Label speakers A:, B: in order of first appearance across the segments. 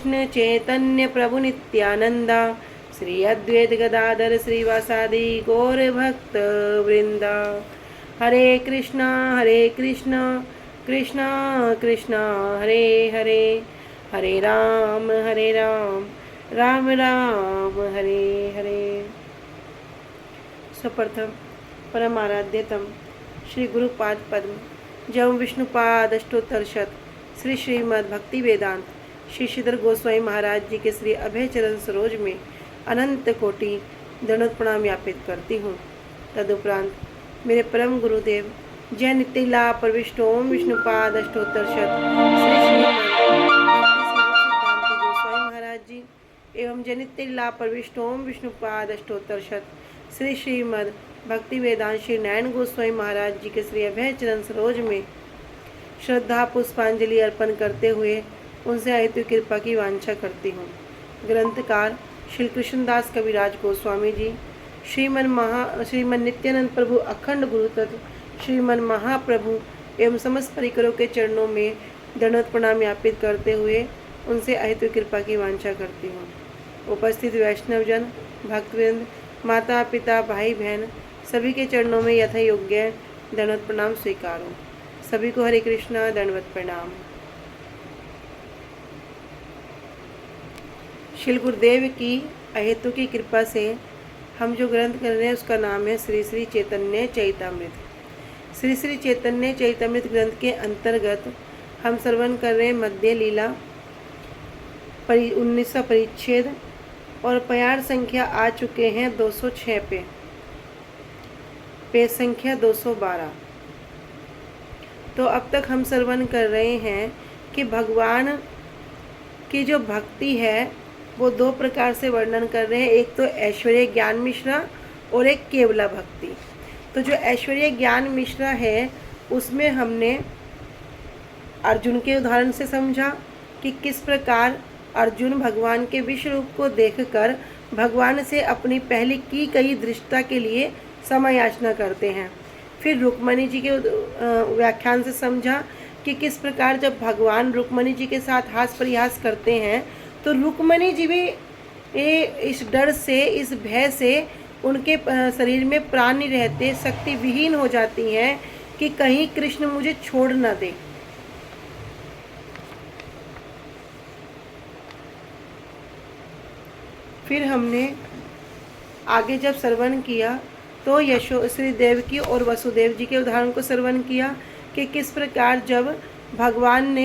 A: कृष्ण चैतन्य प्रभु नित्यानंदा, श्री अद्वैत गदाधर श्रीवासादि गौर भक्त वृंदा। हरे कृष्णा कृष्णा कृष्णा हरे हरे, हरे राम राम राम हरे हरे। सुप्रथम परम आराध्यतम श्री गुरुपाद पद्म जम विष्णुपाद अष्टोत्तरशत श्री श्रीमद् भक्ति वेदांत श्री श्रीधर गोस्वामी महाराज जी के श्री अभय चरण सरोज में अनंत कोटि दंडवत प्रणाम ज्ञापित करती हूँ। तदुपरांत मेरे परम गुरुदेव जय नित्य प्रविष्ट ओम विष्णुपाद अष्टोत्तरशत श्री श्रीमद् सिद्धांति गोस्वामी महाराज जी एवं जय नित्य प्रविष्ट ओम विष्णुपाद अष्टोत्तरशत श्री श्रीमद् भक्ति वेदांत श्री नयन गोस्वामी महाराज जी के श्री अभय चरण सरोज में श्रद्धा पुष्पांजलि अर्पण करते हुए उनसे अहेतु कृपा की वांछा करती हूँ। ग्रंथकार श्री कृष्णदास कविराज गोस्वामी जी, श्रीमन नित्यानंद प्रभु अखंड गुरु तत्व श्रीमन महाप्रभु एवं समस्त परिकरों के चरणों में दंडवत प्रणाम ज्ञापित करते हुए उनसे अहेतु कृपा की वांछा करती हूँ। उपस्थित वैष्णवजन, भक्तवृंद, माता पिता, भाई बहन सभी के चरणों में यथा योग्य दंडवत प्रणाम स्वीकारो। सभी को हरे कृष्णा दंडवत प्रणाम। श्री गुरुदेव की अहेतु की कृपा से हम जो ग्रंथ कर रहे हैं उसका नाम है श्री श्री चैतन्य चैतामृत। श्री श्री चैतन्य चैतामृत ग्रंथ के अंतर्गत हम श्रवण कर रहे हैं मध्य लीला 19वां परिच्छेद और प्यार संख्या आ चुके हैं 206 पे, पेज संख्या 212। तो अब तक हम श्रवण कर रहे हैं कि भगवान की जो भक्ति है वो दो प्रकार से वर्णन कर रहे हैं। एक तो ऐश्वर्य ज्ञान मिश्रा और एक केवला भक्ति। तो जो ऐश्वर्य ज्ञान मिश्रा है उसमें हमने अर्जुन के उदाहरण से समझा कि किस प्रकार अर्जुन भगवान के विश्व रूप को देखकर भगवान से अपनी पहले की गई दृष्टता के लिए समय याचना करते हैं। फिर रुक्मणी जी के व्याख्यान से समझा कि किस प्रकार जब भगवान रुक्मणी जी के साथ हास परिहास करते हैं तो रुक्मणी जी भी इस डर से, इस भय से उनके शरीर में प्राण नहीं रहते, शक्ति विहीन हो जाती हैं कि कहीं कृष्ण मुझे छोड़ न दे। फिर हमने आगे जब श्रवण किया तो श्री देवकी और वसुदेव जी के उदाहरण को श्रवण किया कि किस प्रकार जब भगवान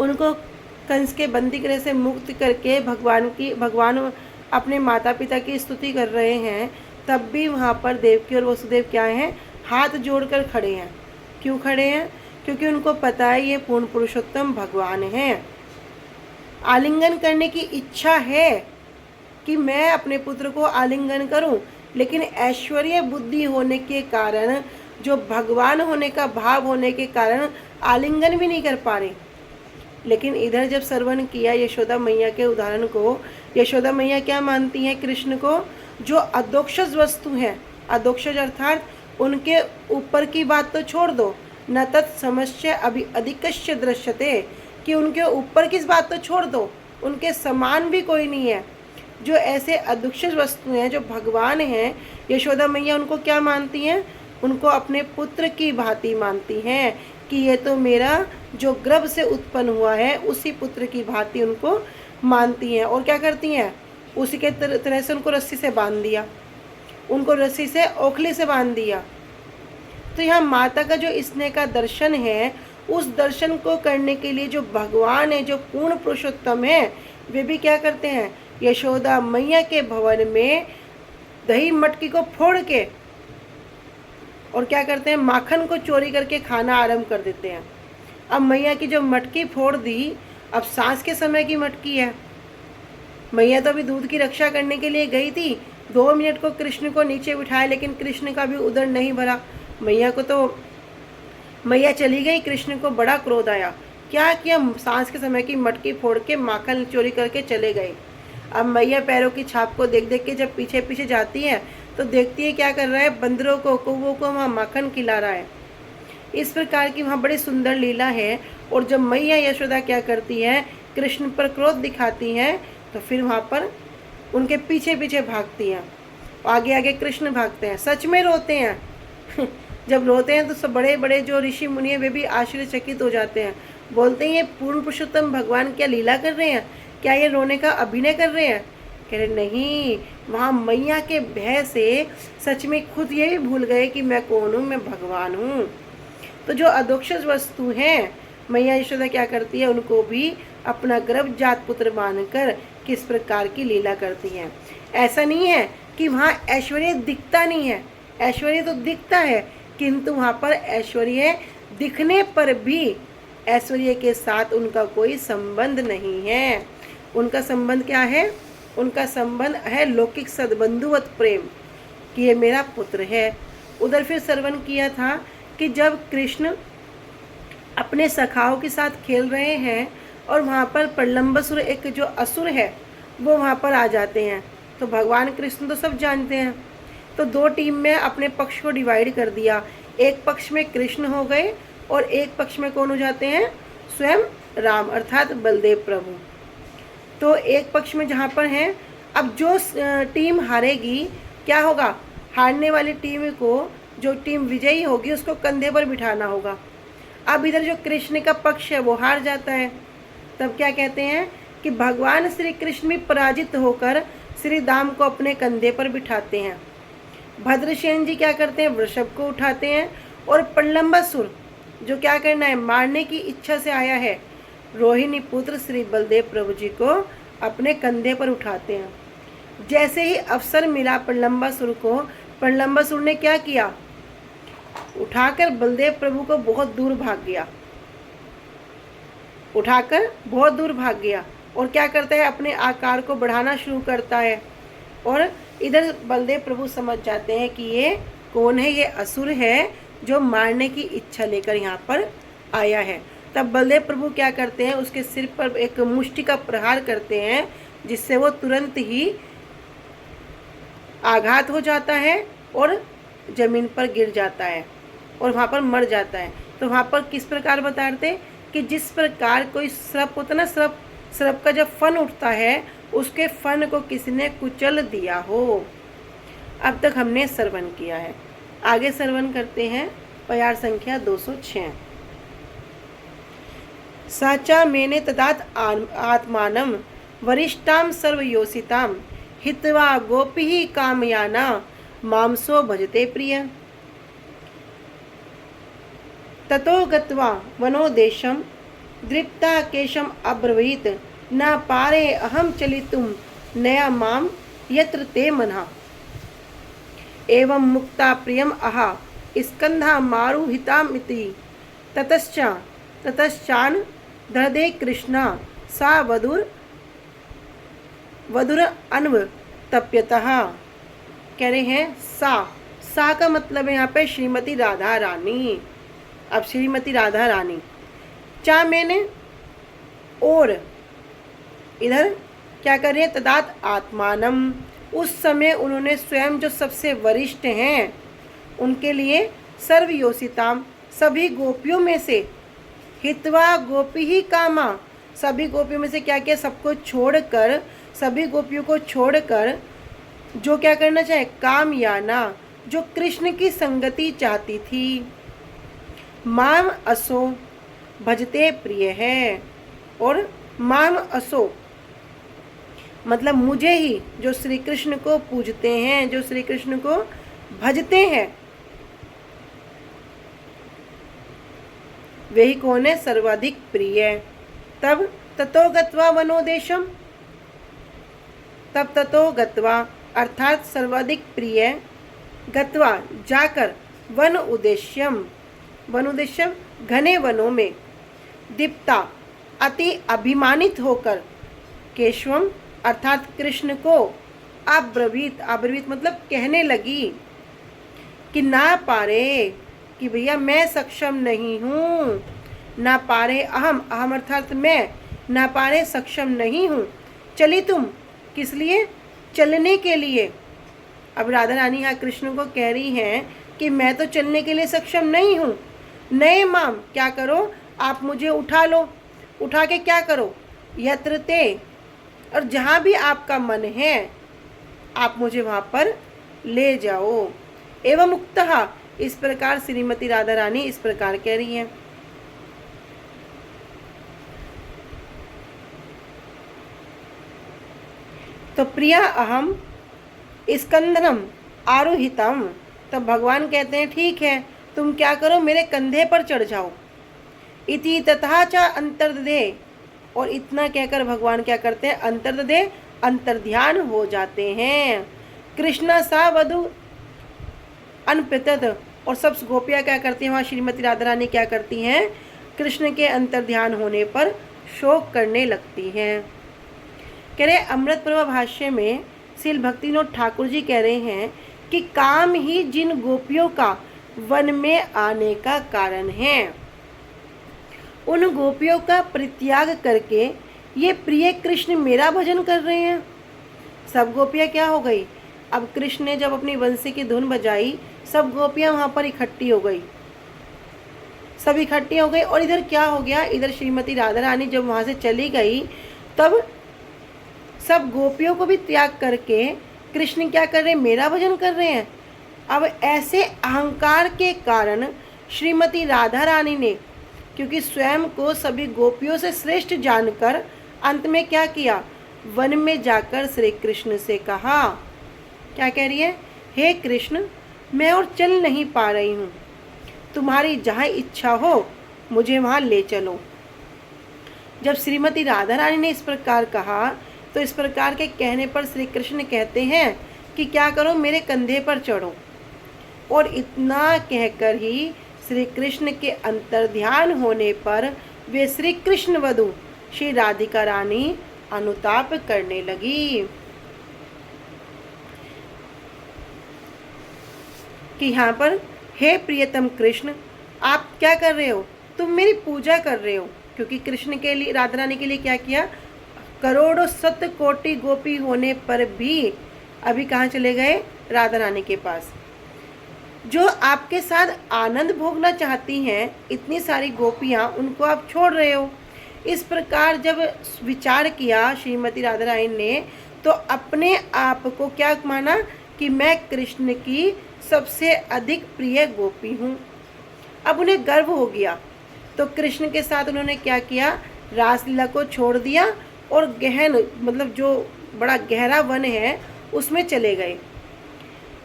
A: उनको कंस के बंदी गृह से मुक्त करके भगवान अपने माता पिता की स्तुति कर रहे हैं, तब भी वहाँ पर देवकी और वसुदेव क्या हैं, हाथ जोड़कर खड़े हैं। क्यों खड़े हैं? क्योंकि उनको पता है ये पूर्ण पुरुषोत्तम भगवान हैं। आलिंगन करने की इच्छा है कि मैं अपने पुत्र को आलिंगन करूं, लेकिन ऐश्वर्य बुद्धि होने के कारण, जो भगवान होने का भाव होने के कारण आलिंगन भी नहीं कर पा रहे। लेकिन इधर जब श्रवण किया यशोदा मैया के उदाहरण को, यशोदा मैया क्या मानती हैं कृष्ण को? जो अदोक्षज वस्तु हैं, अदोक्षज अर्थात उनके ऊपर की बात तो छोड़ दो, न तत्समस्य अभी अधिकस्य दृश्यते, कि उनके ऊपर की बात तो छोड़ दो, उनके समान भी कोई नहीं है। जो ऐसे अदोक्षज वस्तु हैं, जो भगवान हैं, यशोदा मैया उनको क्या मानती हैं? उनको अपने पुत्र की भांति मानती हैं कि ये तो मेरा जो गर्भ से उत्पन्न हुआ है उसी पुत्र की भांति उनको मानती हैं। और क्या करती हैं? उसी के तरह से उनको रस्सी से बांध दिया, उनको रस्सी से ओखली से बांध दिया। तो यहाँ माता का जो स्नेह का दर्शन है, उस दर्शन को करने के लिए जो भगवान है, जो पूर्ण पुरुषोत्तम है, वे भी क्या करते हैं? यशोदा मैया के भवन में दही मटकी को फोड़ के और क्या करते हैं? माखन को चोरी करके खाना आरंभ कर देते हैं। अब मैया की जो मटकी फोड़ दी, अब सांस के समय की मटकी है। मैया तो अभी दूध की रक्षा करने के लिए गई थी, 2 मिनट को कृष्ण को नीचे बिठाया, लेकिन कृष्ण का भी उदर नहीं भरा। मैया चली गई, कृष्ण को बड़ा क्रोध आया। क्या किया? सांस के समय की मटकी फोड़ के माखन चोरी करके चले गए। अब मैया पैरों की छाप को देख देख के जब पीछे पीछे जाती है तो देखती है क्या कर रहा है? बंदरों को, कौवों को वहाँ माखन खिला रहा है। इस प्रकार की वहाँ बड़ी सुंदर लीला है। और जब मैया यशोदा क्या करती है कृष्ण पर क्रोध दिखाती हैं तो फिर वहाँ पर उनके पीछे पीछे भागती हैं, आगे आगे कृष्ण भागते हैं, सच में रोते हैं। जब रोते हैं तो सब बड़े बड़े जो ऋषि मुनि हैं वे भी आश्चर्यचकित हो जाते हैं, बोलते हैं ये पूर्ण पुरुषोत्तम भगवान क्या लीला कर रहे हैं, क्या ये रोने का अभिनय कर रहे हैं? कह रहे नहीं, वहाँ मैया के भय से सच में खुद ये भी भूल गए कि मैं कौन हूँ, मैं भगवान हूँ। तो जो अधोक्षज वस्तु हैं, मैया यशोदा क्या करती है, उनको भी अपना गर्भजात पुत्र मानकर किस प्रकार की लीला करती हैं। ऐसा नहीं है कि वहाँ ऐश्वर्य दिखता नहीं है, ऐश्वर्य तो दिखता है, किंतु वहाँ पर ऐश्वर्य दिखने पर भी ऐश्वर्य के साथ उनका कोई संबंध नहीं है। उनका संबंध क्या है? उनका संबंध है लौकिक सद्बंधुवत प्रेम, कि ये मेरा पुत्र है। उधर फिर श्रवण किया था कि जब कृष्ण अपने सखाओं के साथ खेल रहे हैं और वहाँ पर प्रलंबासुर एक जो असुर है वो वहाँ पर आ जाते हैं, तो भगवान कृष्ण तो सब जानते हैं, तो दो टीम में अपने पक्ष को डिवाइड कर दिया। एक पक्ष में कृष्ण हो गए और एक पक्ष में कौन हो जाते हैं? स्वयं राम अर्थात बलदेव प्रभु। तो एक पक्ष में जहाँ पर हैं, अब जो टीम हारेगी क्या होगा? हारने वाली टीम को, जो टीम विजयी होगी उसको कंधे पर बिठाना होगा। अब इधर जो कृष्ण का पक्ष है वो हार जाता है, तब क्या कहते हैं कि भगवान श्री कृष्ण भी पराजित होकर श्री राम को अपने कंधे पर बिठाते हैं। भद्रसेन जी क्या करते हैं? वृषभ को उठाते हैं और प्रलंबासुर जो क्या करना है, मारने की इच्छा से आया है, रोहिणी पुत्र श्री बलदेव प्रभु जी को अपने कंधे पर उठाते हैं। जैसे ही अवसर मिला प्रलंबासुर को, प्रलंबासुर ने क्या किया? उठाकर बलदेव प्रभु को बहुत दूर भाग गया, उठाकर बहुत दूर भाग गया और क्या करता है? अपने आकार को बढ़ाना शुरू करता है। और इधर बलदेव प्रभु समझ जाते हैं कि ये कौन है? ये असुर है जो मारने की इच्छा लेकर यहाँ पर आया है। तब बलदेव प्रभु क्या करते हैं? उसके सिर पर एक मुष्टि का प्रहार करते हैं, जिससे वो तुरंत ही आघात हो जाता है और जमीन पर गिर जाता है और वहाँ पर मर जाता है। तो वहाँ पर किस प्रकार बताते कि जिस प्रकार कोई सर्प होता ना, सर्प का जब फन उठता है उसके फन को किसी ने कुचल दिया हो। अब तक हमने श्रवण किया है, आगे श्रवण करते हैं प्यार संख्या 206। साचा मैंने तदात आत्मानम वरिष्ठाम सर्वयोषिताम हित्वा गोपी ही कामयाना मामसो भजते प्रिय। ततो गत्वा वनोदेशम दृप्ता केशम अब्रवीत न पारे अहम चलितुम नया माम यत्र ते मना। एवं मुक्ता प्रियम अहा स्कंधा मारुहितामिति ततश्चान दधे कृष्णा सा वधुर अन्व तप्यतः। कह रहे हैं सा का मतलब है यहाँ पे श्रीमती राधा रानी। अब श्रीमती राधा रानी चा मैंने और इधर क्या कर रहे हैं? तदात आत्मानम, उस समय उन्होंने स्वयं जो सबसे वरिष्ठ हैं उनके लिए सर्वयोषिताम, सभी गोपियों में से, हित्वा गोपी ही कामा, सभी गोपियों में से क्या किया? सबको छोड़कर, सभी गोपियों को छोड़कर जो क्या करना चाहे? कामयाना, जो कृष्ण की संगति चाहती थी। माम असो भजते प्रिय है, और माम असो मतलब मुझे ही, जो श्री कृष्ण को पूजते हैं, जो श्री कृष्ण को भजते हैं, वही कौन है? सर्वाधिक प्रिय। तब ततो गत्वा वनोदेशम, तब ततो गत्वा अर्थात सर्वाधिक प्रिय, गत्वा जाकर, वन उद्देश्यम, वन उद्देश्यम घने वनों में, दीप्ता अति अभिमानित होकर, केशवम अर्थात कृष्ण को, अब्रवीत, अब्रवीत मतलब कहने लगी कि ना पारे, कि भैया मैं सक्षम नहीं हूँ, ना पारे अहम, अहम अर्थात मैं, ना पारे सक्षम नहीं हूँ, चली तुम, किस लिए? चलने के लिए। अब राधा रानी यहाँ कृष्ण को कह रही हैं कि मैं तो चलने के लिए सक्षम नहीं हूँ, 'नए माम, क्या करो आप मुझे उठा लो, उठा के क्या करो यत्र ते, और जहाँ भी आपका मन है आप मुझे वहाँ पर ले जाओ। एवं मुक्तः, इस प्रकार श्रीमती राधा रानी इस प्रकार कह रही हैं। तो प्रिया अहम स्कंदनम आरोहितम, तब भगवान कहते हैं ठीक है, तुम क्या करो, मेरे कंधे पर चढ़ जाओ। इति तथा च अंतर्दधे, और इतना कहकर भगवान क्या करते हैं, अंतर्दधे, अंतर्ध्यान हो जाते हैं। कृष्णा सा वधु अनप्रतत, और सब गोपियाँ क्या करती हैं, वहाँ श्रीमती राधा रानी क्या करती हैं, कृष्ण के अंतर्ध्यान होने पर शोक करने लगती हैं। कह रहे अमृत प्रभा भाष्य में श्रील भक्तिविनोद ठाकुर जी कह रहे हैं कि काम ही जिन गोपियों का वन में आने का कारण है, उन गोपियों का परित्याग करके ये प्रिय कृष्ण मेरा भजन कर रहे हैं। सब गोपियाँ क्या हो गई, अब कृष्ण ने जब अपनी बंसी की धुन बजाई, सब गोपियाँ वहाँ पर इकट्ठी हो गई, सब इकट्ठी हो गई। और इधर क्या हो गया, इधर श्रीमती राधा रानी जब वहाँ से चली गई, तब सब गोपियों को भी त्याग करके कृष्ण क्या कर रहे हैं, मेरा भजन कर रहे हैं। अब ऐसे अहंकार के कारण श्रीमती राधा रानी ने, क्योंकि स्वयं को सभी गोपियों से श्रेष्ठ जानकर, अंत में क्या किया, वन में जाकर श्री कृष्ण से कहा, क्या कह रही है, हे कृष्ण, मैं और चल नहीं पा रही हूँ, तुम्हारी जहाँ इच्छा हो मुझे वहाँ ले चलो। जब श्रीमती राधा रानी ने इस प्रकार कहा, तो इस प्रकार के कहने पर श्री कृष्ण कहते हैं कि क्या करो, मेरे कंधे पर चढ़ो। और इतना कहकर ही श्री कृष्ण के अंतर्ध्यान होने पर वे श्री कृष्ण वधु श्री राधिका रानी अनुताप करने लगी कि यहाँ पर हे प्रियतम कृष्ण, आप क्या कर रहे हो, तुम मेरी पूजा कर रहे हो। क्योंकि कृष्ण के लिए, राधा रानी के लिए क्या किया, करोड़ों सत कोटि गोपी होने पर भी अभी कहाँ चले गए, राधा रानी के पास। जो आपके साथ आनंद भोगना चाहती हैं, इतनी सारी गोपियाँ, उनको आप छोड़ रहे हो। इस प्रकार जब विचार किया श्रीमती राधा रानी ने, तो अपने आप को क्या माना कि मैं कृष्ण की सबसे अधिक प्रिय गोपी हूँ। अब उन्हें गर्व हो गया, तो कृष्ण के साथ उन्होंने क्या किया, रासलीला को छोड़ दिया और गहन, मतलब जो बड़ा गहरा वन है उसमें चले गए।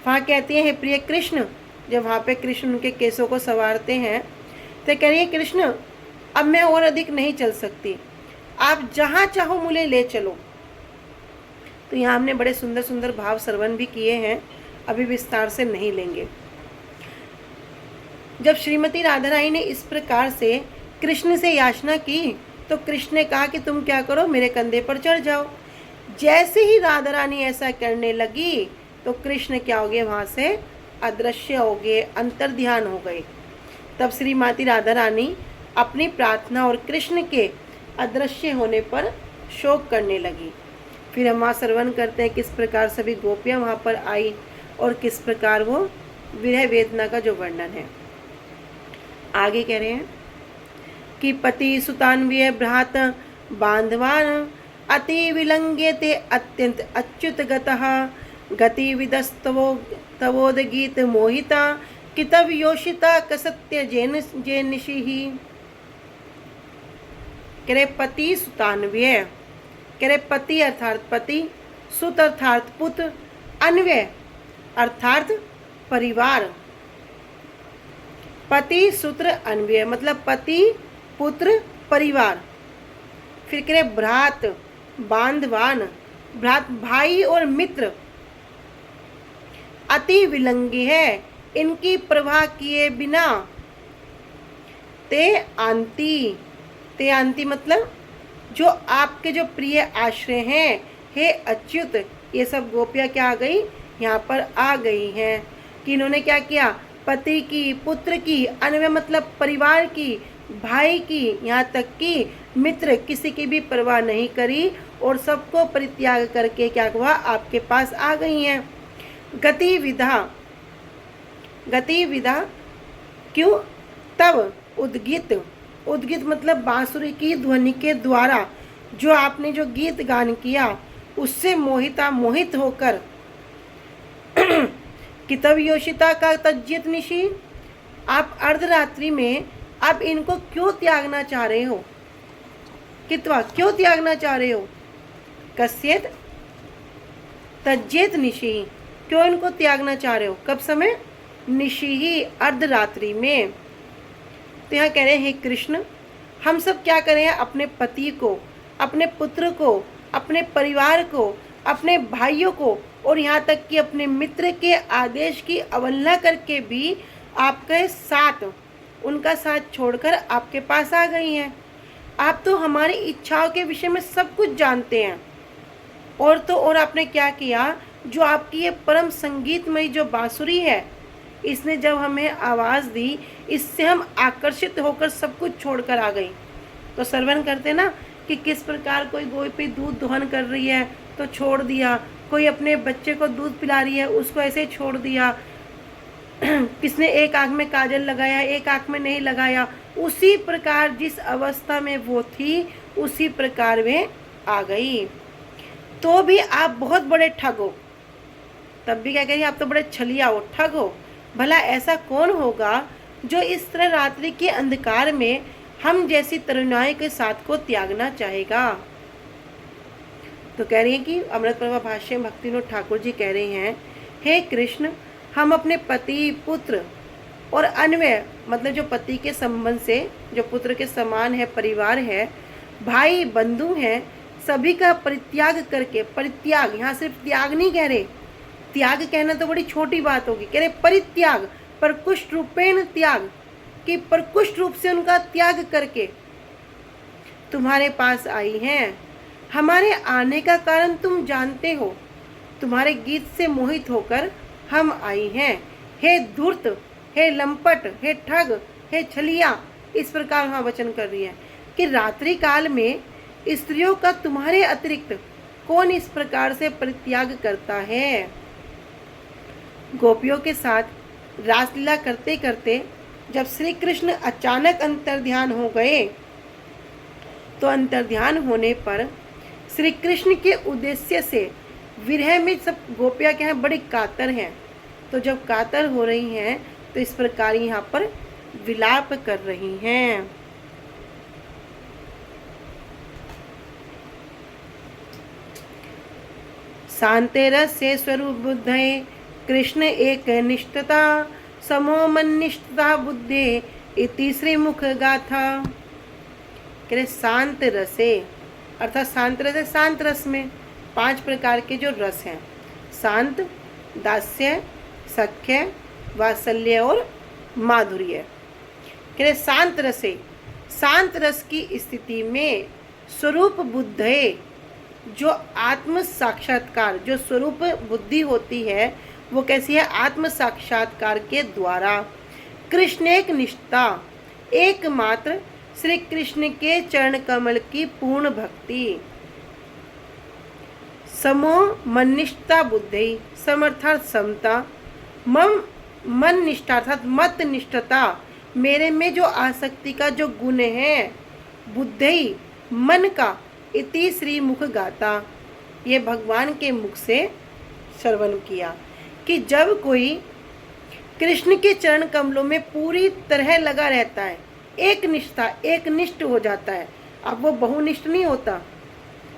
A: वहाँ कहती हैं, हे प्रिय कृष्ण, जब वहाँ पे कृष्ण उनके केसों को संवारते हैं, तो कह रही है, कृष्ण अब मैं और अधिक नहीं चल सकती, आप जहाँ चाहो मुझे ले चलो। तो यहाँ हमने बड़े सुंदर सुंदर भाव श्रवण भी किए हैं, अभी विस्तार से नहीं लेंगे। जब श्रीमती राधा रानी ने इस प्रकार से कृष्ण से याचना की, तो कृष्ण ने कहा कि तुम क्या करो, मेरे कंधे पर चढ़ जाओ। जैसे ही राधा रानी ऐसा करने लगी, तो कृष्ण क्या हो गए, वहाँ से अदृश्य हो गए, अंतर्ध्यान हो गए। तब श्रीमती राधा रानी अपनी प्रार्थना और कृष्ण के अदृश्य होने पर शोक करने लगी। फिर हम वहाँ श्रवण करते हैं किस प्रकार सभी गोपियाँ वहाँ पर आई और किस प्रकार वो विरह वेदना का जो वर्णन है। आगे कह रहे हैं कि पति सुतान्वय भ्रात बांधवान अति विलंगे ते अत्यंत अच्युत गतः गति विदस्तवो तवोदगीत मोहिता कितव योषिता कसत्य जैनिषि। करे पति सुतान्वय, करे पति अर्थात पति, सुत अर्थात पुत्र, अन्वय अर्थात परिवार। पति सूत्र अन्वय मतलब पति पुत्र परिवार। फिर करे भ्रात बांधवान, भ्रात भाई और मित्र। अति विलंगी है, इनकी प्रवाह किए बिना। ते आंती, ते आंती मतलब जो आपके जो प्रिय आश्रय हैं, हे अच्युत। ये सब गोपियाँ क्या आ गई, यहाँ पर आ गई हैं कि इन्होंने क्या किया, पति की, पुत्र की, अन्वय मतलब परिवार की, भाई की, यहाँ तक कि मित्र, किसी की भी परवाह नहीं करी और सबको परित्याग करके क्या हुआ, आपके पास आ गई हैं। गति विधा, गति विधा क्यों, तब उद्गित, उद्गित मतलब बांसुरी की ध्वनि के द्वारा जो आपने जो गीत गान किया उससे मोहित होकर कितव योषिता का तज्जित निशी, आप अर्धरात्रि में आप इनको क्यों त्यागना चाह रहे हो? कितवा क्यों त्यागना चाह रहे हो? कस्येत तज्जेत निशी, क्यों इनको त्यागना चाह रहे हो? कब समय? निशी ही, अर्धरात्रि में। तो यहाँ कह रहे हैं हे कृष्ण, हम सब क्या करें? अपने पति को, अपने पुत्र को, अपने परिवार को, अपने भाइयों को और यहाँ तक कि अपने मित्र के आदेश की अवहेलना करके भी आपके साथ, उनका साथ छोड़कर आपके पास आ गई हैं। आप तो हमारी इच्छाओं के विषय में सब कुछ जानते हैं। और तो और आपने क्या किया, जो आपकी ये परम संगीतमयी जो बांसुरी है, इसने जब हमें आवाज़ दी, इससे हम आकर्षित होकर सब कुछ छोड़कर आ गई। तो श्रवण करते ना कि किस प्रकार कोई गोई पे दूध दोहन कर रही है तो छोड़ दिया, कोई अपने बच्चे को दूध पिला रही है उसको ऐसे छोड़ दिया, किसने एक आँख में काजल लगाया एक आँख में नहीं लगाया, उसी प्रकार जिस अवस्था में वो थी उसी प्रकार वे आ गई। तो भी आप बहुत बड़े ठग हो, तब भी क्या कहिए, आप तो बड़े छलिया हो, ठग हो। भला ऐसा कौन होगा जो इस तरह रात्रि के अंधकार में हम जैसी तरुणाई के साथ को त्यागना चाहेगा? तो कह रही है कि अमृत प्रभा भाष्य भक्ति विनोद ठाकुर जी कह रहे हैं, हे कृष्ण, हम अपने पति, पुत्र और अन्य, मतलब जो पति के संबंध से, जो पुत्र के समान है, परिवार है, भाई बंधु हैं, सभी का परित्याग करके, परित्याग, यहाँ सिर्फ त्याग नहीं कह रहे, त्याग कहना तो बड़ी छोटी बात होगी, कह रहे परित्याग, परकुष्ठ रूपेण त्याग, कि परकुष्ठ रूप से उनका त्याग करके तुम्हारे पास आई हैं। हमारे आने का कारण तुम जानते हो, तुम्हारे गीत से मोहित होकर हम आई हैं। हे धूर्त, हे लंपट, हे ठग, हे छलिया, इस प्रकार वहाँ वचन कर रही है कि रात्रि काल में स्त्रियों का तुम्हारे अतिरिक्त कौन इस प्रकार से परित्याग करता है? गोपियों के साथ रासलीला करते करते जब श्री कृष्ण अचानक अंतर्ध्यान हो गए, तो अंतर्ध्यान होने पर श्री कृष्ण के उद्देश्य से विरह में सब गोपियाँ क्या हैं, बड़ी कातर हैं। तो जब कातर हो रही हैं तो इस प्रकार यहाँ पर विलाप कर रही हैं। शांतेरस से स्वरूप बुद्धे कृष्ण एक निष्ठता समो मन्निष्ठता बुद्धे इति श्रीमुख गाथा। कह रहे शांत रसे, अर्थात शांत रस है, शांत रस में 5 प्रकार के जो रस हैं, शांत, दास्य, सख्य, वात्सल्य और माधुर्य। कह रहे शांत रसे, शांत रस की स्थिति में स्वरूप बुद्धे, जो आत्म साक्षात्कार, जो स्वरूप बुद्धि होती है वो कैसी है? आत्म साक्षात्कार के द्वारा कृष्ण एक निष्ठा, एकमात्र श्री कृष्ण के चरण कमल की पूर्ण भक्ति, समो मन्निष्ठता बुद्धि, समर्थार्थ समता, मम मन निष्ठा अर्थात मत निष्ठता, मेरे में जो आसक्ति का जो गुण है, बुद्धि मन का, इति श्री मुख गाता, ये भगवान के मुख से श्रवण किया कि जब कोई कृष्ण के चरण कमलों में पूरी तरह लगा रहता है, एक निष्ठा, एक निष्ठ हो जाता है। अब वो बहुनिष्ठ नहीं होता।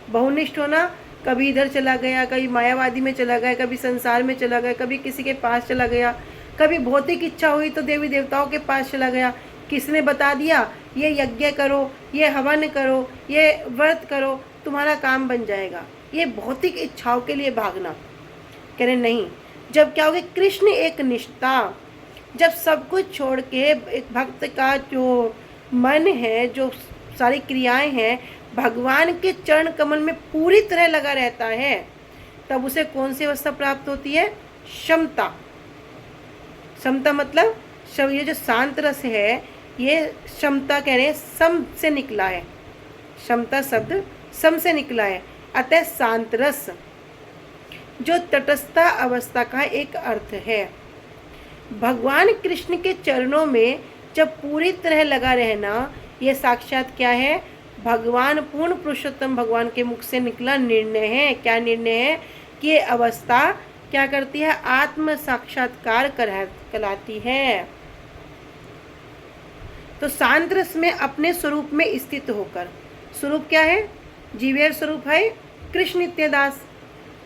A: बहुनिष्ठ होना, कभी इधर चला गया, कभी मायावादी में चला गया, कभी संसार में चला गया, कभी किसी के पास चला गया, कभी भौतिक इच्छा हुई तो देवी देवताओं के पास चला गया, किसने बता दिया ये यज्ञ करो, ये हवन करो, ये व्रत करो, तुम्हारा काम बन जाएगा, ये भौतिक इच्छाओं के लिए भागना। कह रहे नहीं, जब क्या होगी? कृष्ण एक निष्ठा, जब सब कुछ छोड़ के एक भक्त का जो मन है, जो सारी क्रियाएं हैं, भगवान के चरण कमल में पूरी तरह लगा रहता है, तब उसे कौन सी अवस्था प्राप्त होती है? क्षमता। क्षमता मतलब ये जो शांत रस है, ये क्षमता कह रहे हैं सम से निकला है, क्षमता शब्द सम से निकला है, अतः शांत रस जो तटस्थ अवस्था का एक अर्थ है। भगवान कृष्ण के चरणों में जब पूरी तरह लगा रहना, ये साक्षात क्या है? भगवान पूर्ण पुरुषोत्तम भगवान के मुख से निकला निर्णय है। क्या निर्णय है? कि ये अवस्था क्या करती है? आत्म साक्षात्कार कहलाती है। तो शांत रस में अपने स्वरूप में स्थित होकर, स्वरूप क्या है? जीवेर स्वरूप है कृष्ण नित्यदास।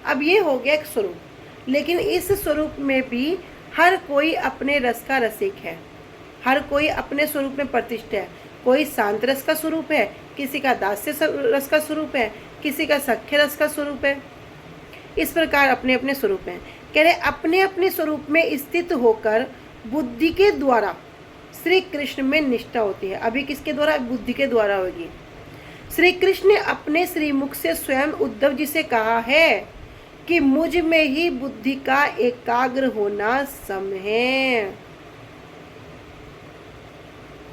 A: अब ये हो गया एक स्वरूप, लेकिन इस स्वरूप में भी हर कोई अपने रस का रसिक है, हर कोई अपने स्वरूप में प्रतिष्ठित है। कोई शांत रस का स्वरूप है, किसी का दास्य रस का स्वरूप है, किसी का सख्य रस का स्वरूप है। इस प्रकार अपने अपने स्वरूप हैं। कह रहे अपने अपने स्वरूप में स्थित होकर बुद्धि के द्वारा श्री कृष्ण में निष्ठा होती है। अभी किसके द्वारा? बुद्धि के द्वारा होगी। श्री कृष्ण ने अपने श्रीमुख से स्वयं उद्धव जी से कहा है कि मुझ में ही बुद्धि का एकाग्र होना सम है।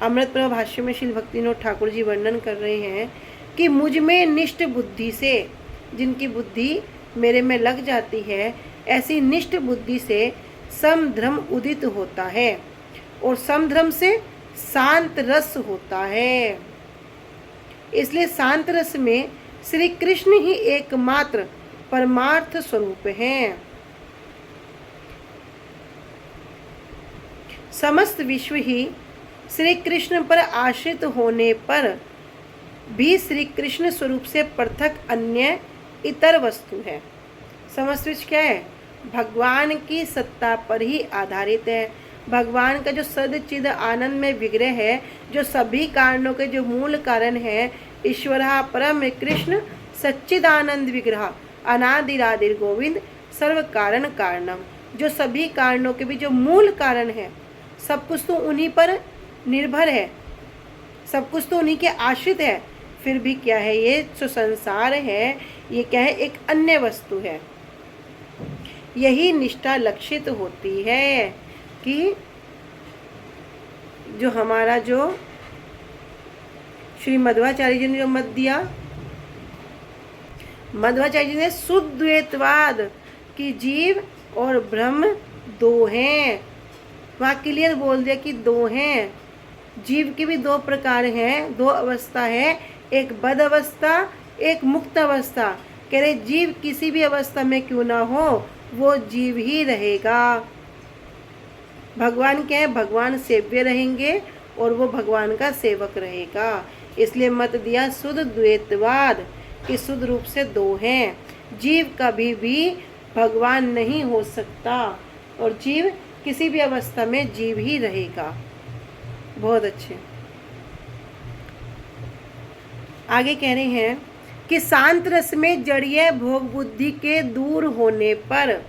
A: अमृत प्रभा भाष्य में श्री भक्तिविनोद ठाकुर जी वर्णन कर रहे हैं कि मुझ में निष्ठ बुद्धि से, जिनकी बुद्धि मेरे में लग जाती है, ऐसी निष्ठ बुद्धि से समधर्म उदित होता है और समधर्म से शांत रस होता है। इसलिए शांत रस में श्री कृष्ण ही एकमात्र परमार्थ स्वरूप हैं। समस्त विश्व ही श्री कृष्ण पर आश्रित होने पर भी श्री कृष्ण स्वरूप से पृथक अन्य इतर वस्तु है। समस्त विश्व क्या है? भगवान की सत्ता पर ही आधारित है। भगवान का जो सद्चिद आनंद में विग्रह है, जो सभी कारणों के जो मूल कारण है, ईश्वरः परम कृष्ण सच्चिदानंद विग्रह अनादिरादिर गोविंद सर्व कारण कारणम, जो सभी कारणों के भी जो मूल कारण है, सब कुछ तो उन्हीं पर निर्भर है, सब कुछ तो उन्हीं के आश्रित है। फिर भी क्या है? ये जो संसार है, ये क्या है? एक अन्य वस्तु है। यही निष्ठा लक्षित होती है कि जो हमारा जो श्री मध्वाचार्य जी ने जो मत दिया, मध्वाचार्य जी ने शुद्ध द्वैतवाद कि जीव और ब्रह्म दो हैं, वहाँ क्लियर बोल दिया कि दो हैं। जीव के भी दो प्रकार हैं, दो अवस्था है, एक बद्ध अवस्था, एक मुक्त अवस्था। कह रहे जीव किसी भी अवस्था में क्यों ना हो, वो जीव ही रहेगा। भगवान क्या है? भगवान सेव्य रहेंगे और वो भगवान का सेवक रहेगा। इसलिए मत दिया शुद्ध द्वैतवाद कि शुद्ध रूप से दो हैं। जीव कभी भी भगवान नहीं हो सकता और जीव किसी भी अवस्था में जीव ही रहेगा। बहुत अच्छे। आगे कह रहे हैं कि शांत रस में जड़ीय भोग बुद्धि के दूर होने पर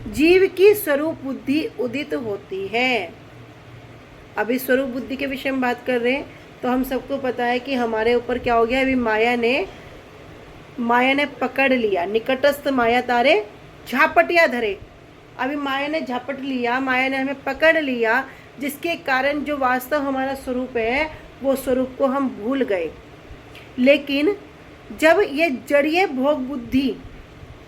A: जीव की स्वरूप बुद्धि उदित होती है। अभी स्वरूप बुद्धि के विषय में बात कर रहे हैं, तो हम सबको पता है कि हमारे ऊपर क्या हो गया? अभी माया ने पकड़ लिया, निकटस्थ माया तारे झापटिया धरे। अभी माया ने झापट लिया, माया ने हमें पकड़ लिया, जिसके कारण जो वास्तव हमारा स्वरूप है, वो स्वरूप को हम भूल गए। लेकिन जब ये जड़ीय भोग बुद्धि,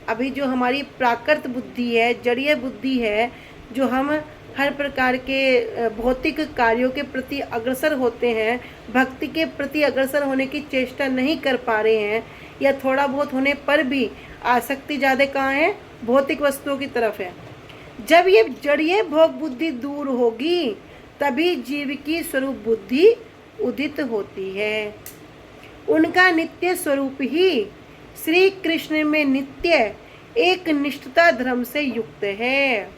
A: अभी जो हमारी प्राकृत बुद्धि है, जड़ीय बुद्धि है, जो हम हर प्रकार के भौतिक कार्यों के प्रति अग्रसर होते हैं, भक्ति के प्रति अग्रसर होने की चेष्टा नहीं कर पा रहे हैं, या थोड़ा बहुत होने पर भी आसक्ति ज़्यादा कहाँ है? भौतिक वस्तुओं की तरफ है। जब ये जड़ीय भोग बुद्धि दूर होगी, तभी जीव की स्वरूप बुद्धि उदित होती है। उनका नित्य स्वरूप ही श्री कृष्ण में नित्य एक निष्ठता धर्म से युक्त है।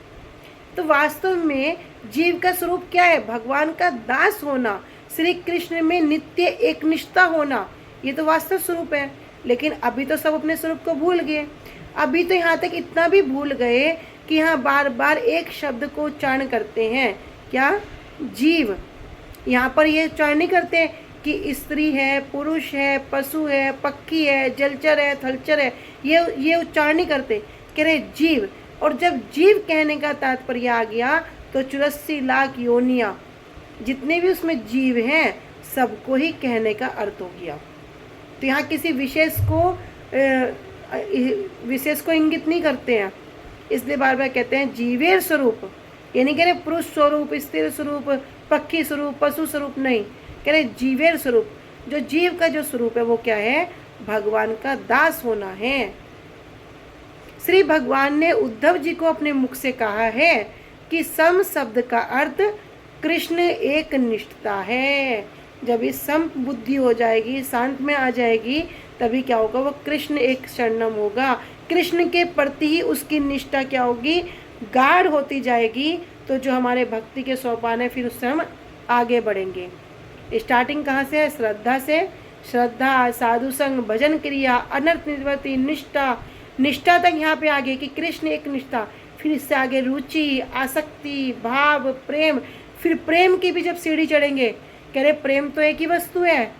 A: तो वास्तव में जीव का स्वरूप क्या है? भगवान का दास होना, श्री कृष्ण में नित्य एक निष्ठा होना, ये तो वास्तव स्वरूप है। लेकिन अभी तो सब अपने स्वरूप को भूल गए। अभी तो यहाँ तक इतना भी भूल गए कि यहाँ बार बार एक शब्द को उच्चारण करते हैं, क्या? जीव। यहाँ पर ये उच्चारण नहीं करते कि स्त्री है, पुरुष है, पशु है, पक्षी है, जलचर है, थलचर है, ये उच्चारण नहीं करते, कह रहे जीव। और जब जीव कहने का तात्पर्य आ गया तो 84 लाख योनियाँ, जितने भी उसमें जीव हैं, सबको ही कहने का अर्थ हो गया। तो यहाँ किसी विशेष को इंगित नहीं करते हैं, इसलिए बार बार कहते हैं जीवेर स्वरूप। ये नहीं कह रहे पुरुष स्वरूप, स्त्री स्वरूप, पक्षी स्वरूप, पशु स्वरूप, नहीं, कह रहे जीवेर स्वरूप। जो जीव का जो स्वरूप है वो क्या है, भगवान का दास होना है। श्री भगवान ने उद्धव जी को अपने मुख से कहा है कि सम शब्द का अर्थ कृष्ण एक निष्ठता है। जब इस सम बुद्धि हो जाएगी, शांत में आ जाएगी, तभी क्या होगा, वो कृष्ण एक शरणम होगा। कृष्ण के प्रति ही उसकी निष्ठा क्या होगी, गाढ़ होती जाएगी। तो जो हमारे भक्ति के सोपान है, फिर उससे हम आगे बढ़ेंगे। स्टार्टिंग कहाँ से है, श्रद्धा से। श्रद्धा, साधु संग, भजन क्रिया, अनर्थ निवृत्ति, निष्ठा, निष्ठा तक यहाँ पे आगे कि कृष्ण एक निष्ठा। फिर इससे आगे रुचि, आसक्ति, भाव, प्रेम। फिर प्रेम की भी जब सीढ़ी चढ़ेंगे, कह रहे प्रेम तो एक ही वस्तु है,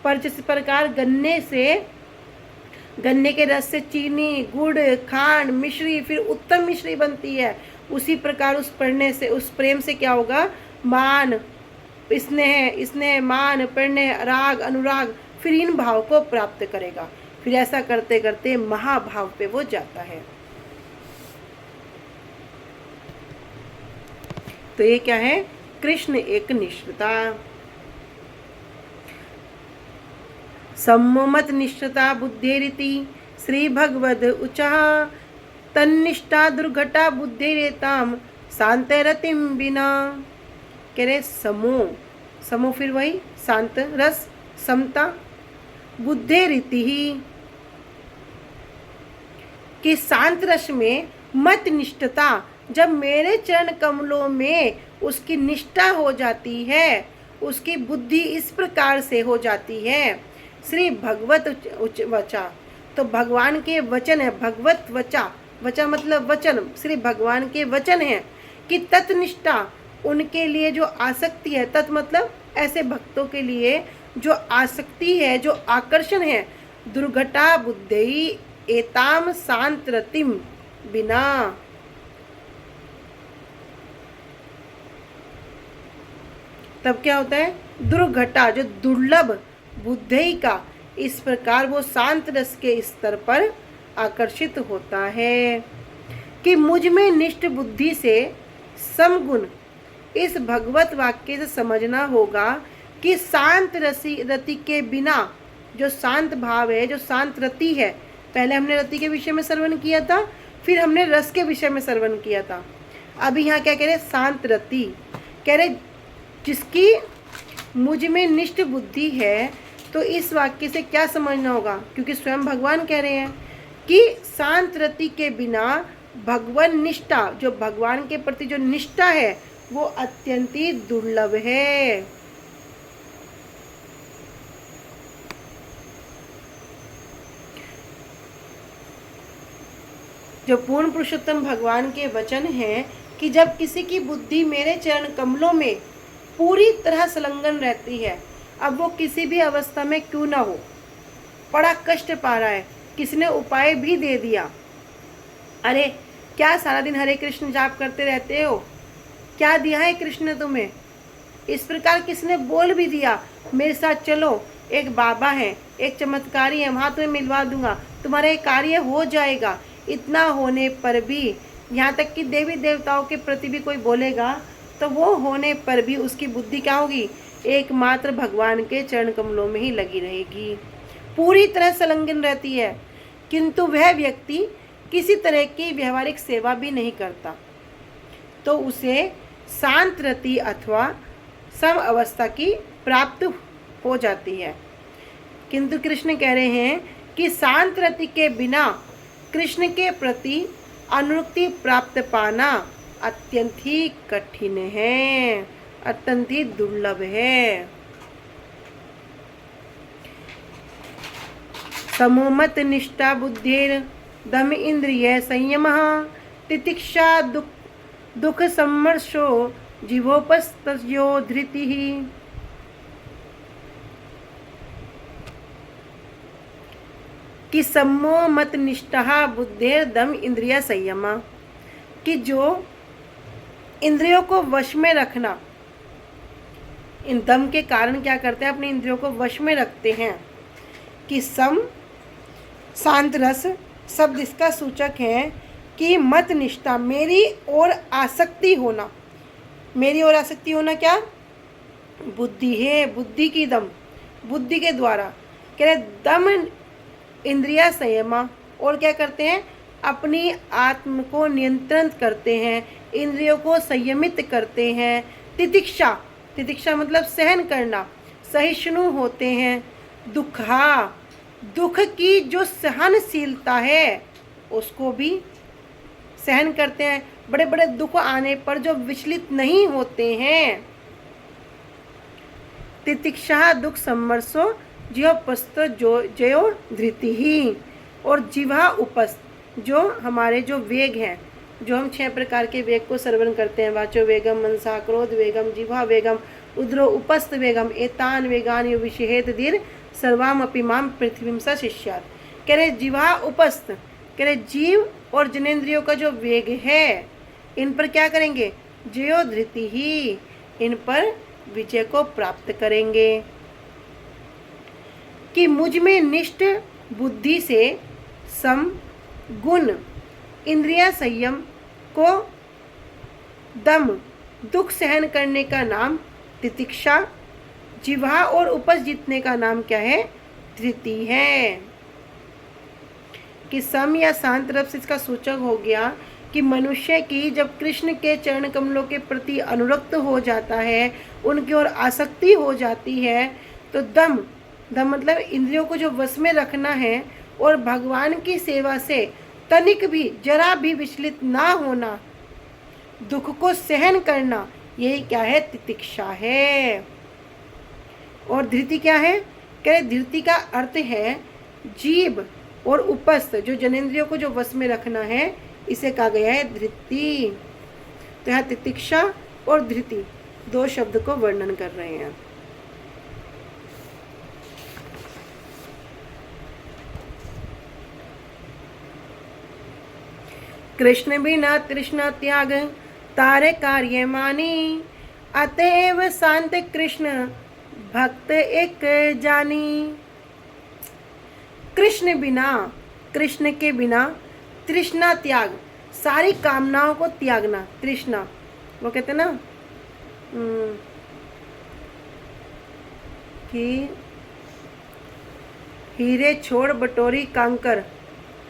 A: पर जिस प्रकार गन्ने के रस से चीनी, गुड़, खांड, मिश्री, फिर उत्तम मिश्री बनती है, उसी प्रकार उस प्रेम से क्या होगा, मान, स्नेह, मान, प्रणय, राग, अनुराग, फिर इन भाव को प्राप्त करेगा। फिर ऐसा करते करते महाभाव पे वो जाता है। तो ये क्या है, कृष्ण एक निष्ठता। सम्मत निष्ठता बुद्धिरिति श्री भगवद उचः तन्निष्ठा दुर्घटा बुद्धिरेताम शांतरतिम बिना। कह रहे समो फिर वही शांत रस, समता, बुद्धि रीति ही कि शांत रस में मत निष्ठता, जब मेरे चरण कमलों में उसकी निष्ठा हो जाती है, उसकी बुद्धि इस प्रकार से हो जाती है। श्री भगवत वचा, तो भगवान के वचन है, भगवत वचा, वचा मतलब वचन, श्री भगवान के वचन है कि तत्निष्ठा, उनके लिए जो आसक्ति है, तत् मतलब ऐसे भक्तों के लिए जो आसक्ति है, जो आकर्षण है, दुर्घटा बुद्धि एताम शांत रतिम बिना। तब क्या होता है, दुर्घटा, जो दुर्लभ बुद्धि का, इस प्रकार वो शांत रस के स्तर पर आकर्षित होता है कि मुझ में निष्ठ बुद्धि से समगुण। इस भगवत वाक्य से समझना होगा कि शांत रति के बिना, जो शांत भाव है, जो शांत रति है, पहले हमने रति के विषय में श्रवण किया था, फिर हमने रस के विषय में श्रवण किया था। अभी यहाँ क्या कह रहे, शांत रति। कह रहे जिसकी मुझ में निष्ठ बुद्धि है, तो इस वाक्य से क्या समझना होगा, क्योंकि स्वयं भगवान कह रहे हैं कि शांत रति के बिना भगवान निष्ठा, जो भगवान के प्रति जो निष्ठा है, वो अत्यंत ही दुर्लभ है। जो पूर्ण पुरुषोत्तम भगवान के वचन हैं कि जब किसी की बुद्धि मेरे चरण कमलों में पूरी तरह संलग्न रहती है, अब वो किसी भी अवस्था में क्यों ना हो, बड़ा कष्ट पा रहा है, किसी ने उपाय भी दे दिया, अरे क्या सारा दिन हरे कृष्ण जाप करते रहते हो, क्या दिया है कृष्ण ने तुम्हें, इस प्रकार किसने बोल भी दिया, मेरे साथ चलो, एक बाबा है, एक चमत्कारी है, वहाँ तुम्हें मिलवा दूंगा, तुम्हारा ये कार्य हो जाएगा। इतना होने पर भी, यहाँ तक कि देवी देवताओं के प्रति भी कोई बोलेगा, तो वो होने पर भी उसकी बुद्धि क्या होगी, एकमात्र भगवान के चरण कमलों में ही लगी रहेगी, पूरी तरह संलग्न रहती है, किंतु वह व्यक्ति किसी तरह की व्यवहारिक सेवा भी नहीं करता, तो उसे शांत रति अथवा सम अवस्था की प्राप्त हो जाती है। किंतु कृष्ण कह रहे हैं कि शांत रति के बिना कृष्ण के प्रति अनुरक्ति प्राप्त पाना अत्यंत ही कठिन है, अत्यंत ही दुर्लभ है। समोमत निष्ठा बुद्धिर दम इंद्रिय संयमः तितिक्षा दुख सम्मर्शो जीवोपस्तयो धृतिः। कि सम्मो मत निष्ठा बुद्धेर दम इंद्रिय संयम, कि जो इंद्रियों को वश में रखना, इन दम के कारण क्या करते हैं, अपने इंद्रियों को वश में रखते हैं। कि सम शांत रस शब्द इसका सूचक है कि मत निष्ठा, मेरी ओर आसक्ति होना, मेरी ओर आसक्ति होना क्या, बुद्धि है, बुद्धि की दम, बुद्धि के द्वारा। कह रहे दम इंद्रिया संयमा, और क्या करते हैं, अपनी आत्म को नियंत्रण करते हैं, इंद्रियों को संयमित करते हैं। तितिक्षा, तितिक्षा मतलब सहन करना, सहिष्णु होते हैं। दुखा, दुख की जो सहनशीलता है उसको भी सहन करते हैं, बड़े बड़े दुख आने पर जो विचलित नहीं होते हैं। तितिक्षा दुख समरसो जीवोपस्थ जो जयो धृति ही, और जिह्वा उपस्थ, जो हमारे जो वेग हैं, जो हम 6 प्रकार के वेग को श्रवण करते हैं, वाचो वेगम, मनसा क्रोध वेगम, जिह्वा वेगम, उद्रो उपस्थ वेगम, एतान वेगान विषेहेत धीर सर्वाम अपि माम पृथ्वीम स शिष्यात्। कह रहे जिह्वा उपस्थ, कह रहे जीव और जनेन्द्रियों का जो वेग है, इन पर क्या करेंगे, जयो धृति ही, इन पर विजय को प्राप्त करेंगे। कि मुझ में निष्ठ बुद्धि से सम गुण इंद्रिया संयम को दम दुख सहन करने का नाम तितिक्षा, जिह्वा और उपज जीतने का नाम क्या है, धृति है। कि सम या शांत रस इसका सूचक हो गया कि मनुष्य की जब कृष्ण के चरण कमलों के प्रति अनुरक्त हो जाता है, उनकी ओर आसक्ति हो जाती है, तो दम, दम मतलब इंद्रियों को जो वश में रखना है और भगवान की सेवा से तनिक भी जरा भी विचलित ना होना, दुख को सहन करना, यही क्या है, तितिक्षा है। और धृति क्या है, कह रहे धृति का अर्थ है जीव और उपस्थ, जो जनेन्द्रियों को जो वश में रखना है, इसे कहा गया है धृति। तो यहाँ तितिक्षा और धृति 2 शब्द को वर्णन कर रहे हैं। कृष्ण बिना तृष्णा त्याग तारे कार्य मानी, अतएव शांत कृष्ण भक्त एक जानी। कृष्ण बिना, कृष्ण के बिना तृष्णा त्याग, सारी कामनाओं को त्यागना, तृष्णा वो कहते ना कि हीरे छोड़ बटोरी कांकर,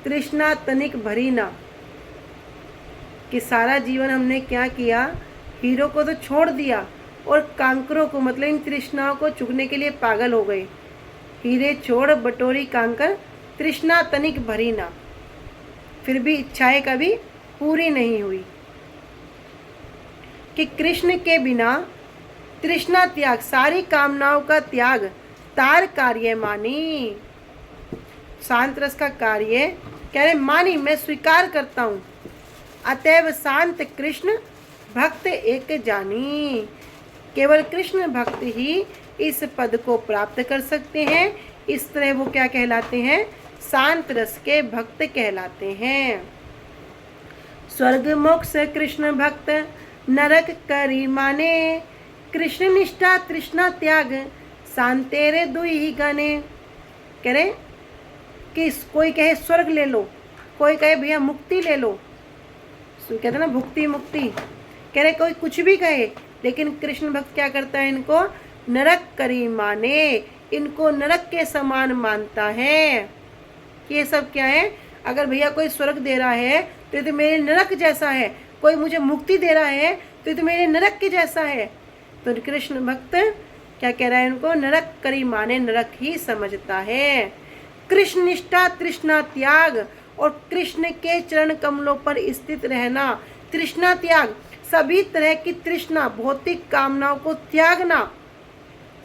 A: तृष्णा तनिक भरी ना। कि सारा जीवन हमने क्या किया, हीरो को तो छोड़ दिया और कांकरों को मतलब इन तृष्णाओं को चुगने के लिए पागल हो गए। हीरे छोड़ बटोरी कांकर, तृष्णा तनिक भरी ना, फिर भी इच्छाएं कभी पूरी नहीं हुई। कि कृष्ण के बिना तृष्णा त्याग, सारी कामनाओं का त्याग, तार कार्य मानी, शांत रस का कार्य कह रहे मानी, मैं स्वीकार करता हूँ। अतएव शांत कृष्ण भक्त एक जानी, केवल कृष्ण भक्त ही इस पद को प्राप्त कर सकते हैं। इस तरह वो क्या कहलाते हैं, शांत रस के भक्त कहलाते हैं। स्वर्ग मोक्ष कृष्ण भक्त नरक करी माने, कृष्ण निष्ठा तृष्णा त्याग शांतेरे दुई गने। कह रहे कि कोई कहे स्वर्ग ले लो, कोई कहे भैया मुक्ति ले लो, कहते ना भुक्ति मुक्ति, कह रहे कोई कुछ भी कहे, लेकिन कृष्ण भक्त क्या करता है, इनको नरक करी माने, इनको नरक के समान मानता है। कि ये सब क्या है, अगर भैया कोई स्वर्ग दे रहा है तो ये तो मेरे नरक जैसा है, कोई मुझे मुक्ति दे रहा है तो ये तो मेरे नरक के जैसा है। तो कृष्ण भक्त क्या कह रहा है, इनको नरक करी माने, नरक ही समझता है। कृष्ण निष्ठा तृष्णा त्याग, और कृष्ण के चरण कमलों पर स्थित रहना, तृष्णा त्याग, सभी तरह की तृष्णा भौतिक कामनाओं को त्यागना।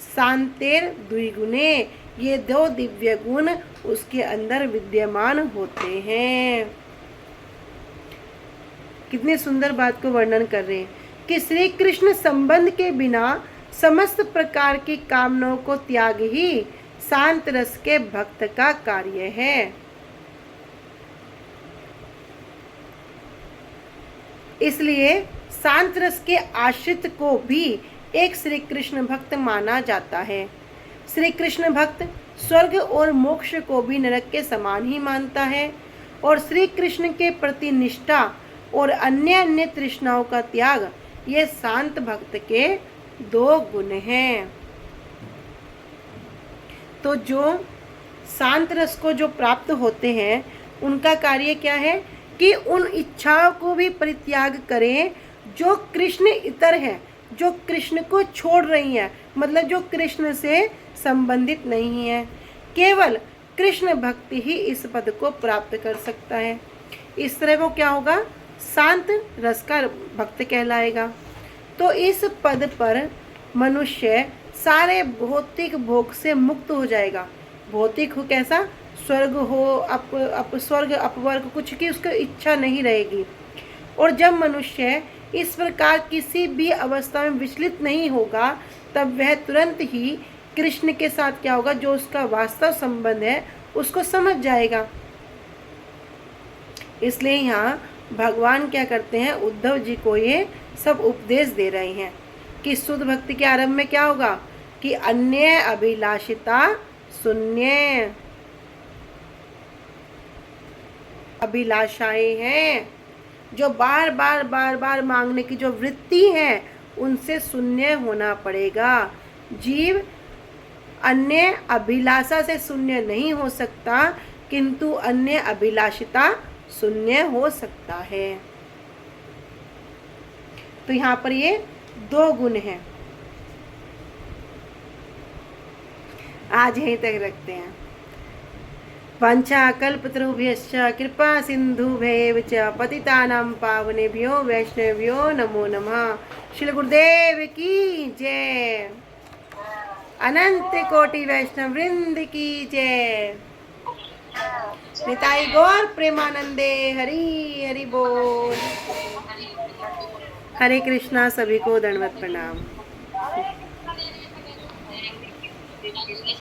A: शांतेर द्विगुणे, ये 2 दिव्य गुण उसके अंदर विद्यमान होते हैं। कितनी सुंदर बात को वर्णन कर रहे हैं कि श्री कृष्ण संबंध के बिना समस्त प्रकार की कामनाओं को त्याग ही शांत रस के भक्त का कार्य है। इसलिए शांत रस के आश्रित को भी एक श्री कृष्ण भक्त माना जाता है। श्री कृष्ण भक्त स्वर्ग और मोक्ष को भी नरक के समान ही मानता है, और श्री कृष्ण के प्रति निष्ठा और अन्य अन्य तृष्णाओं का त्याग, ये शांत भक्त के 2 गुण हैं। तो जो शांत रस को जो प्राप्त होते हैं उनका कार्य क्या है कि उन इच्छाओं को भी परित्याग करें जो कृष्ण इतर है, जो कृष्ण को छोड़ रही हैं, मतलब जो कृष्ण से संबंधित नहीं है। केवल कृष्ण भक्ति ही इस पद को प्राप्त कर सकता है। इस तरह वो क्या होगा, शांत रस का भक्त कहलाएगा। तो इस पद पर मनुष्य सारे भौतिक भोग से मुक्त हो जाएगा। भौतिक हो कैसा, स्वर्ग हो, स्वर्ग अपवर्ग, कुछ की उसकी इच्छा नहीं रहेगी। और जब मनुष्य इस प्रकार किसी भी अवस्था में विचलित नहीं होगा तब वह तुरंत ही कृष्ण के साथ क्या होगा, जो उसका वास्तव संबंध है उसको समझ जाएगा। इसलिए यहाँ भगवान क्या करते हैं, उद्धव जी को ये सब उपदेश दे रहे हैं कि शुद्ध भक्ति के आरंभ में क्या होगा कि अन्य अभिलाषिता शून्य अभिलाषाएं हैं, जो बार बार मांगने की जो वृत्ति है उनसे शून्य होना पड़ेगा। जीव अन्य अभिलाषा से शून्य नहीं हो सकता, किंतु अन्य अभिलाषिता शून्य हो सकता है। तो यहाँ पर ये 2 गुण हैं। आज यहीं तक रखते हैं। वाञ्छाकल्पतरुभ्यश्च कृपा सिन्धुभ्यैव च पतितानां पावनेभ्यो वैष्णवेभ्यो नमो नमः। श्री गुरुदेव की जय। अनंत कोटि वैष्णव वृंद की जय। निताई गौर प्रेमानंदे। हरि हरि बोल। हरे कृष्णा। सभी को दंडवत प्रणाम।